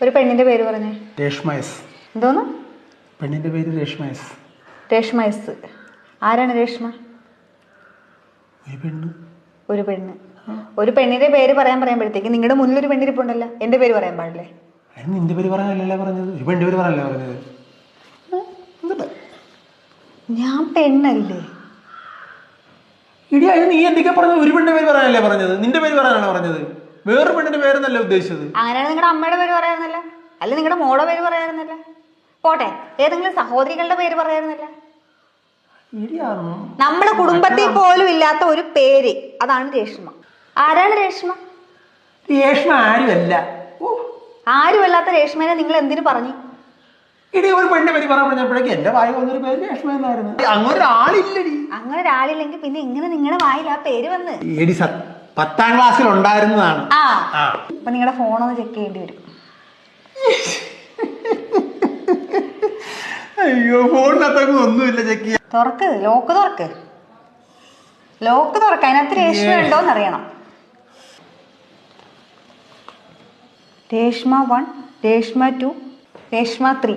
ഒരു പെണ്ണിന്റെ പേര് പറഞ്ഞേ. രേഷ്മ എസ്. എന്തോന്ന്? പെണ്ണിന്റെ പേര് രേഷ്മ എസ്. രേഷ്മ എസ്. ആരാണ് രേഷ്മ? ഒരു പെണ്ണ്. ഒരു പെണ്ണ്. ഒരു പെണ്ണിന്റെ പേര് പറയുമ്പോഴത്തേക്ക് നിങ്ങളുടെ മുന്നിൽ ഒരു പെണ്ണിരിപ്പുണ്ടല്ലോ, എന്റെ പേര് പറയാൻ പാടില്ലേ? നിന്റെ പേര് പറയാനല്ലേ പറഞ്ഞത്, ഒരു പെണ്ണിന്റെ പേര് പറയാനല്ലേ പറഞ്ഞത്. ഞാൻ പെണ്ണല്ലേ? ഇടി അതിന് നീ എന്തൊക്കെ പറഞ്ഞത്? ഒരു പെണ്ണിന്റെ പേര് പറയാനല്ലേ പറഞ്ഞത്, നിന്റെ പേര് പറയാനാണ് പറഞ്ഞത്. വേറൊരു പെണ്ണിന്റെ പേരെന്നല്ല ഉദ്ദേശിച്ചത്. അങ്ങനെയാണ് നിങ്ങളുടെ അമ്മയുടെ പേര് പറയാറുന്നല്ല, അല്ല നിങ്ങളുടെ മോടെ പേര് പറയാറുന്നല്ല, പോട്ടെ ഏതെങ്കിലും സഹോദരികളുടെ പേര് പറയാറുന്നല്ല. നമ്മുടെ കുടുംബത്തിൽ പോലും ഇല്ലാത്ത ഒരു പേര്, അതാണ് രേഷ്മ. ആരാണ് രേഷ്മ? രേഷ്മ ആരുമല്ല. ആരുമല്ലാത്ത രേഷ്മേനെ നിങ്ങൾ എന്തിനു പറഞ്ഞു? ഇടി ഒരു പെണ്ണിന്റെ പേര് പറയാൻ പറഞ്ഞപ്പോഴേക്കും എന്റെ വായി വന്നൊരു പേര് രേഷ്മ എന്നായിരുന്നു. അങ്ങനെ ഒരാളില്ലടി. അങ്ങനെ ഒരാളില്ലെങ്കിൽ പിന്നെ എങ്ങനെ നിങ്ങളുടെ വായിൽ ആ പേര് വന്ന്? എടി 10ാം ക്ലാസ്സിൽ ഉണ്ടായിരുന്നതാണ്. അപ്പൊ നിങ്ങളുടെ ഫോണൊന്ന് ചെക്ക് ചെയ്യേണ്ടി വരും. അയ്യോ, ഫോണിനകത്തൊക്കെ ഒന്നുമില്ല ചെക്ക് ചെയ്യാൻ. തുറക്ക്, ലോക്ക് തുറക്ക്, ലോക്ക് തുറക്ക്. അതിനകത്ത് രേഷ്മ ഉണ്ടോന്ന് അറിയണം. രേഷ്മ 1, രേഷ്മ 2, രേഷ്മ 3.